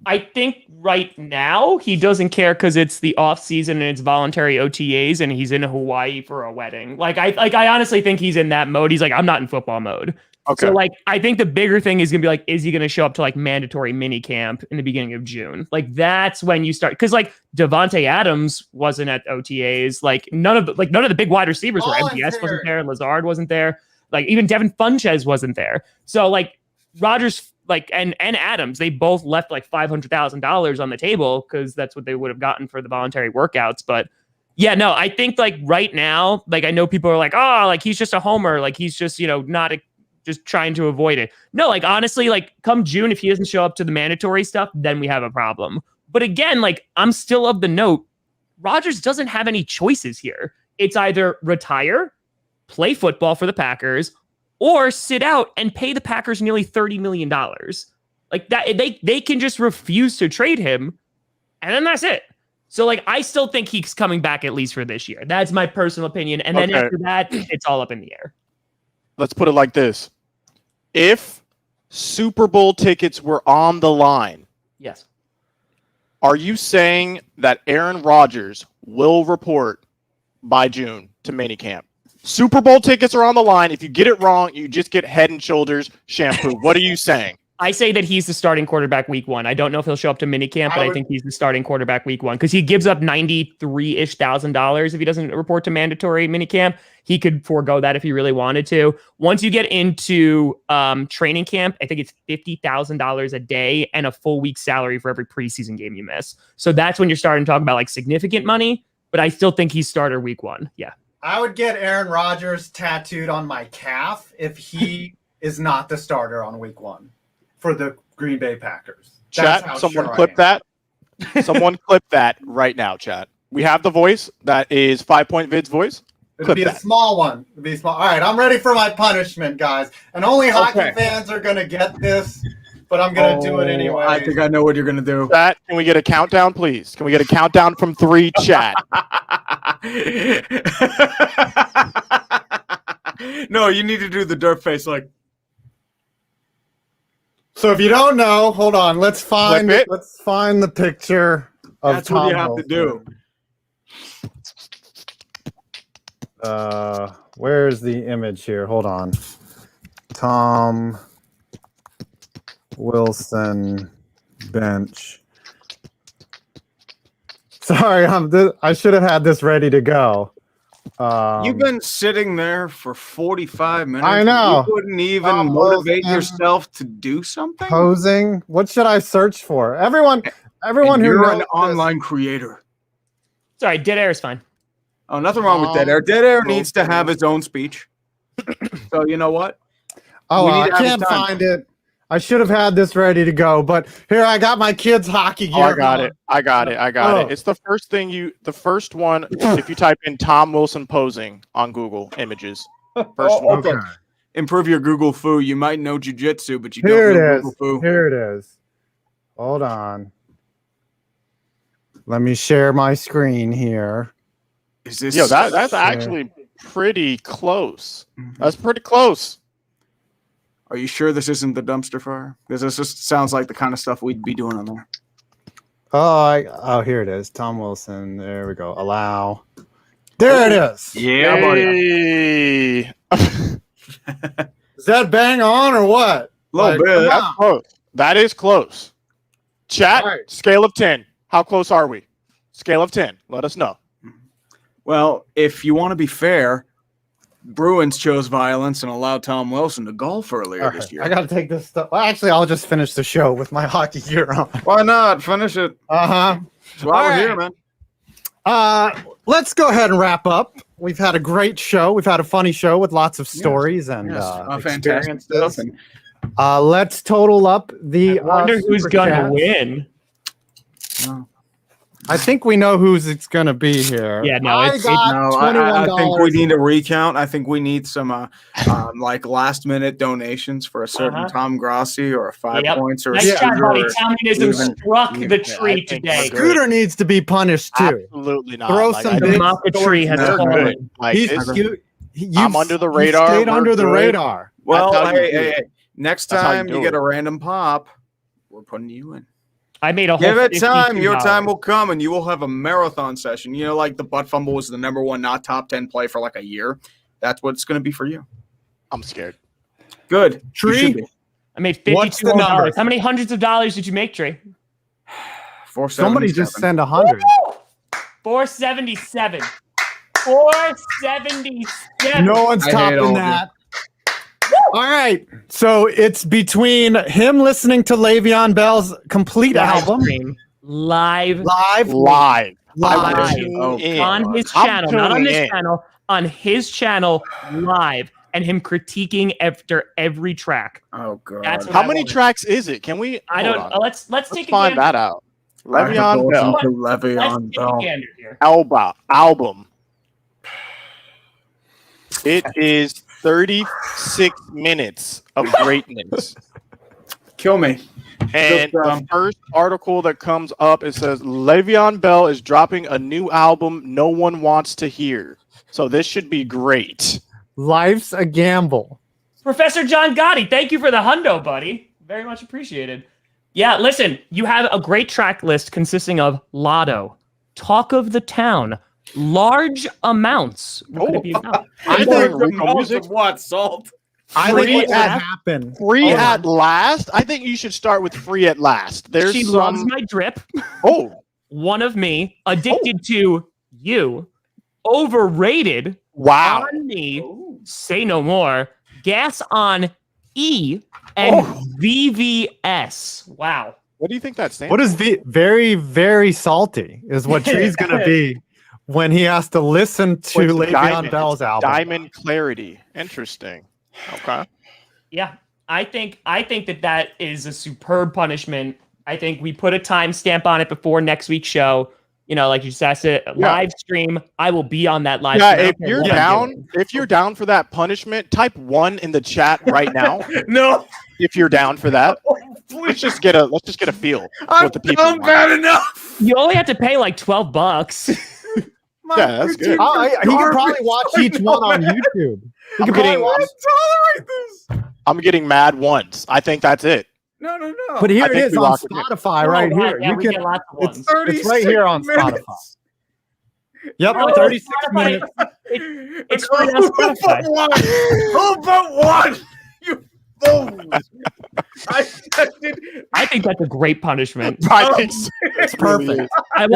I think right now he doesn't care because it's the off season and it's voluntary OTAs and he's in Hawaii for a wedding. Like I honestly think he's in that mode. He's like, I'm not in football mode. Okay. So like, I think the bigger thing is gonna be like, is he gonna show up to like mandatory mini camp in the beginning of June? Like that's when you start, because like Devontae Adams wasn't at OTAs. Like none of the big wide receivers were. MVS wasn't there. Lazard wasn't there. Like even Devin Funchess wasn't there. So like Rodgers, like and Adams, they both left like $500,000 on the table because that's what they would have gotten for the voluntary workouts. But yeah, no, I think like right now, like I know people are like, oh, like he's just a homer, like he's just not just trying to avoid it. No, like honestly, like come June, if he doesn't show up to the mandatory stuff, then we have a problem. But again, like I'm still of the note, Rodgers doesn't have any choices here. It's either retire, play football for the Packers, or sit out and pay the Packers nearly $30 million. Like that, they can just refuse to trade him, and then that's it. So like I still think he's coming back at least for this year. That's my personal opinion. And then after that, it's all up in the air. Let's put it like this. If Super Bowl tickets were on the line, yes. Are you saying that Aaron Rodgers will report by June to minicamp? Super Bowl tickets are on the line. If you get it wrong, you just get Head and Shoulders shampoo. What are you saying? I say that he's the starting quarterback week 1. I don't know if he'll show up to minicamp, but I think he's the starting quarterback week 1 because he gives up $93,000 if he doesn't report to mandatory minicamp. He could forego that if he really wanted to. Once you get into training camp, I think it's $50,000 a day and a full week's salary for every preseason game you miss. So that's when you're starting to talk about like significant money, but I still think he's starter week 1. Yeah. I would get Aaron Rodgers tattooed on my calf if he is not the starter on week 1 for the Green Bay Packers. Chat, someone clip that. Someone clip that right now, chat. We have the voice. That is 5 Point Vid's voice. It'll be a small one. It'll be small. All right, I'm ready for my punishment, guys. And only hockey fans are going to get this, but I'm going to do it anyway. I think I know what you're going to do. Chat, can we get a countdown, please? Can we get a countdown from 3, chat? No, you need to do the dirt face like. So if you don't know, hold on. Let's find the picture of That's Tom what you have to do. Where's the image here? Hold on. Tom Wilson bench. Sorry, I should have had this ready to go. You've been sitting there for 45 minutes. I know. You couldn't even motivate yourself to do something? Posing. What should I search for? Everyone And who you're knows an online creator. Sorry, dead air is fine. Oh, nothing wrong with dead air. Dead air needs to have his own speech. So you know what? Oh, well, I can't find it. I should have had this ready to go, but here I got my kids' hockey gear. I got it. It's the first thing the first one, if you type in Tom Wilson posing on Google Images. First one. Okay. Improve your Google foo. You might know jiu-jitsu, but you Here don't know it is. Google foo. Here it is. Hold on. Let me share my screen here. Is this? Yo, that's actually pretty close. That's pretty close. Are you sure this isn't the dumpster fire? Because this just sounds like the kind of stuff we'd be doing on there. Oh, here it is. Tom Wilson. There we go. Allow. There it is. Yeah, buddy. Is that bang on or what? A little bit. That's close. That is close. Chat, scale of 10. How close are we? Scale of 10. Let us know. Well, if you want to be fair, Bruins chose violence and allowed Tom Wilson to golf earlier this year. I got to take this stuff. Well, actually, I'll just finish the show with my hockey gear on. Why not? Finish it. Uh-huh. That's why we're here, man. Let's go ahead and wrap up. We've had a great show. We've had a funny show with lots of stories and fantastic stuff. Let's total up the. I wonder who's going to win. I think we know who's it's going to be here. Yeah, no, I think we need a recount. I think we need some like last minute donations for a certain Tom Grossi or a 5 points or a Scooter. Communism struck the tree today. Scooter needs to be punished too. Absolutely not. Throw some big the tree has fallen. I'm under the radar. Stayed under the radar. Well, hey, next time you get a random pop, we're putting you in. I made a whole. Give it time. Your time will come, and you will have a marathon session. You know, like the butt fumble was the #1 not top 10 play for like a year. That's what it's going to be for you. I'm scared. Good. Tree. I made $52. How many hundreds of dollars did you make, Trey? 477. Somebody just send 100. 477. 477. No one's topping that. All right. So it's between him listening to Le'Veon Bell's complete album. Live. On his channel. Not on this channel. On his channel. Live. and him critiquing after every track. Oh god. That's what How I many wanted. tracks is it? Can we? I hold don't. on. Let's take a find gander. that out. Le'Veon Bell Le'Veon Bell. Here. album. It is 36 minutes of greatness. Kill me. And the first article that comes up, it says Le'Veon Bell is dropping a new album no one wants to hear. So this should be great. Life's a gamble. Professor John Gotti, thank you for the hundo, buddy. Very much appreciated. Yeah, listen, you have a great track list consisting of Lotto, Talk of the Town, Large Amounts. What could it be about? I think what salt? I think what should happen. Free at Last. I think you should start with Free at Last. There's She loves my drip. Oh, One of me, addicted to you, overrated. wow. On me, say no more. Gas on E and VVS. Wow. What do you think that stands? What is very, very salty is what Tree's going to be when he has to listen to Le'Veon Bell's album. Diamond Clarity. Interesting. Okay. Yeah, I think that is a superb punishment. I think we put a timestamp on it before next week's show. You know, like you said, live stream. I will be on that live stream. If you're down for that punishment, type 1 in the chat right now. No. If you're down for that. Let's just get a feel. I'm done bad enough. You only have to pay like $12. Yeah, that's good. He can probably watch each one on YouTube. I'm getting mad once. I think that's it. No. But here it is on Spotify right here. Yeah, we get lots of ones. It's right here on Spotify. Yep, 36 minutes. It's free on Spotify. Who but one? You fools. I think that's a great punishment. I think so. It's perfect. I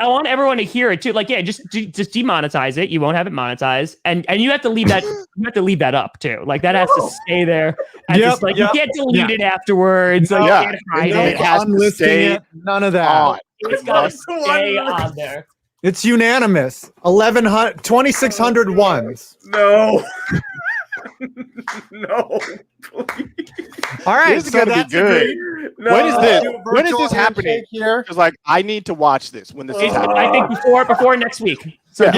want everyone to hear it too. Like, yeah, just demonetize it. You won't have it monetized, and you have to leave that. You have to leave that up too. Like that has to stay there. And you can't delete it afterwards. Like, you can't hide it. It has to stay. None of that. It's got to stay on there. It's unanimous. 2,600 ones. No. No. Please. All right, This is gonna be good. No. When is this? When is this happening? Because like I need to watch this when this is happening. I think before next week. So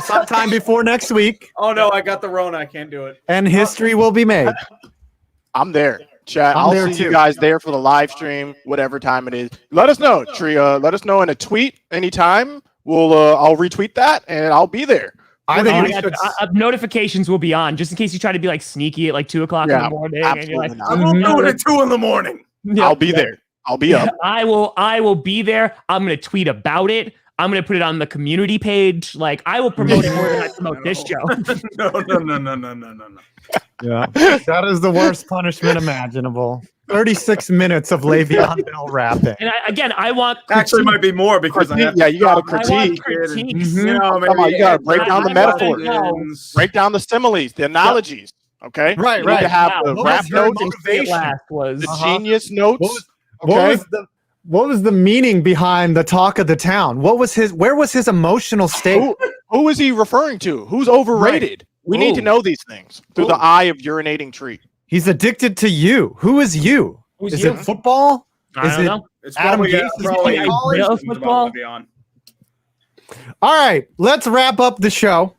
sometime before next week. Oh no, I got the Rona. I can't do it. And history will be made. I'm there. Chat. I'll see you guys there for the live stream, whatever time it is. Let us know, Tria. Let us know in a tweet anytime. I'll retweet that and I'll be there. I think notifications will be on just in case you try to be like sneaky at like 2 o'clock in the morning. Absolutely and I won't do it at 2 in the morning. I'll be there. I'll be up. I will be there. I'm gonna tweet about it. I'm gonna put it on the community page. Like I will promote it more than I promote this show. No. Yeah, that is the worst punishment imaginable. 36 minutes of Le'Veon Bell rapping. And I want actually might be more because you got to critique. You got to break down the metaphors, break down the similes, the analogies. Okay, right. You need to have the rap notes, the genius notes. What was the meaning behind the talk of the town? Where was his emotional state? Who is he referring to? Who's overrated? Right. We need to know these things through the eye of urinating tree. He's addicted to you. Who is you? Is it football? I don't know. It's Adam probably football. All right, let's wrap up the show.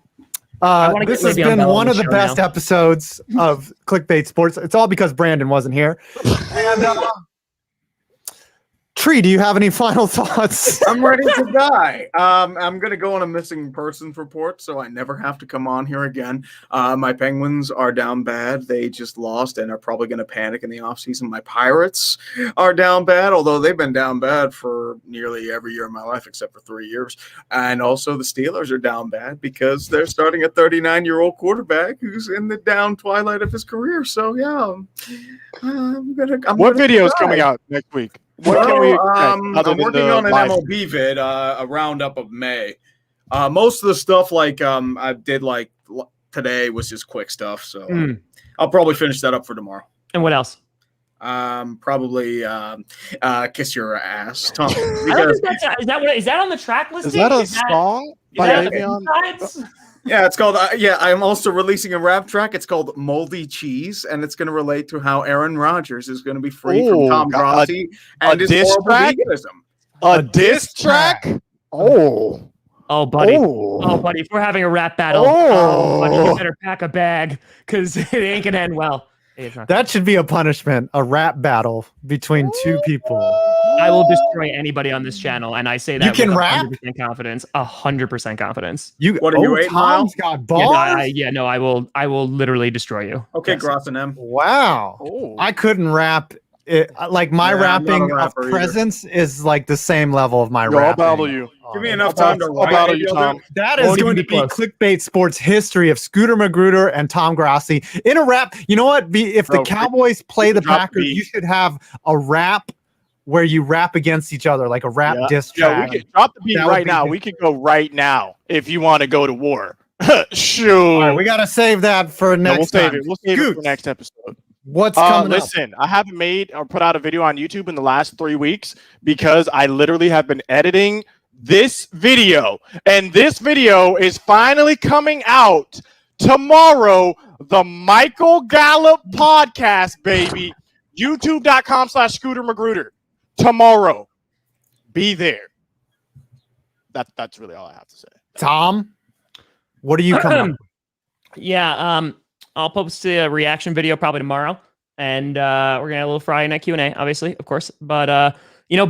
This has been one of the best episodes of Clickbait Sports. It's all because Brandon wasn't here. And Tree, do you have any final thoughts? I'm ready to die. I'm going to go on a missing persons report, so I never have to come on here again. My Penguins are down bad. They just lost and are probably going to panic in the offseason. My Pirates are down bad, although they've been down bad for nearly every year of my life except for 3 years. And also the Steelers are down bad because they're starting a 39-year-old quarterback who's in the down twilight of his career. So, yeah. What video is coming out next week? What can we expect I'm working on an MLB vid, a roundup of May. Most of the stuff I did today was just quick stuff, so I'll probably finish that up for tomorrow. And what else? Probably Kiss Your Ass, Tom. Is that on the track listing? Is that a song by Le'Veon? Yeah, it's called. I'm also releasing a rap track. It's called "Moldy Cheese," and it's going to relate to how Aaron Rodgers is going to be free from Tom Grossi and his diss horrible track? veganism. A diss track? Oh, buddy. Oh. Oh, buddy. If we're having a rap battle, buddy, you better pack a bag because it ain't gonna end well. That should be a punishment, a rap battle between two people. I will destroy anybody on this channel, and I say that you can with rap? 100% confidence. 100% confidence. What are you, 8 Mile? Tom's got balls? I will literally destroy you. Okay, Yes. Gross and M. Wow. Oh. I couldn't rap. Like my rapping of presence is like the same level of my rapping. I'll battle you. Give me enough time to I'll battle you, Tom. That is going to be Clickbait Sports history of Scooter Magruder and Tom Grossi in a rap. You know what? If the Cowboys play the Packers, you should have a rap where you rap against each other, like a rap diss track. We could drop the beat right now. We could go right now if you want to go to war. Shoot. All right, we got to save that for next time. We'll save it for next episode. What's coming Listen, I haven't made or put out a video on YouTube in the last 3 weeks because I literally have been editing this video. And this video is finally coming out tomorrow. The Michael Gallup podcast, baby. YouTube.com/Scooter Magruder. Tomorrow. Be there. That's really all I have to say. Tom, what are you coming up? Yeah, I'll post a reaction video probably tomorrow, and we're gonna have a little Friday night Q&A, obviously, of course. But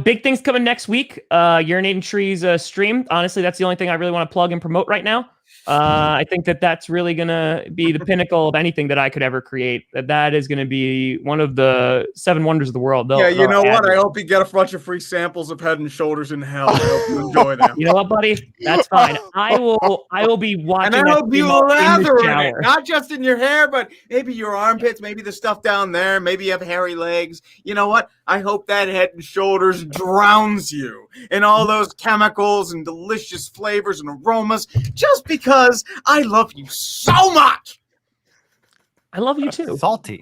big things coming next week. Urinating Trees stream. Honestly, that's the only thing I really want to plug and promote right now. I think that's really gonna be the pinnacle of anything that I could ever create. That is gonna be one of the 7 wonders of the world. You know what? I hope you get a bunch of free samples of Head and Shoulders in Hell. I hope you enjoy them. You know what, buddy? That's fine. I will be watching. And I hope you lather in it, shower. not just in your hair, but maybe your armpits, maybe the stuff down there. Maybe you have hairy legs. You know what? I hope that Head and Shoulders drowns you in all those chemicals and delicious flavors and aromas, just because I love you so much. I love you too. Salty.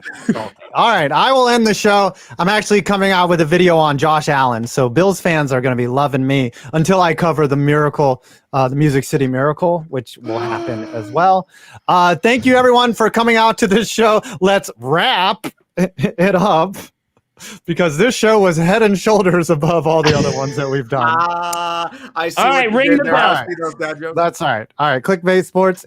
All right, I will end the show. I'm actually coming out with a video on Josh Allen, so Bills fans are going to be loving me until I cover the Miracle, the Music City Miracle, which will happen as well. Thank you, everyone, for coming out to this show. Let's wrap it up, because this show was head and shoulders above all the other ones that we've done. I see. All right, ring the bell. That's That's all right. All right, Clickbait Sports.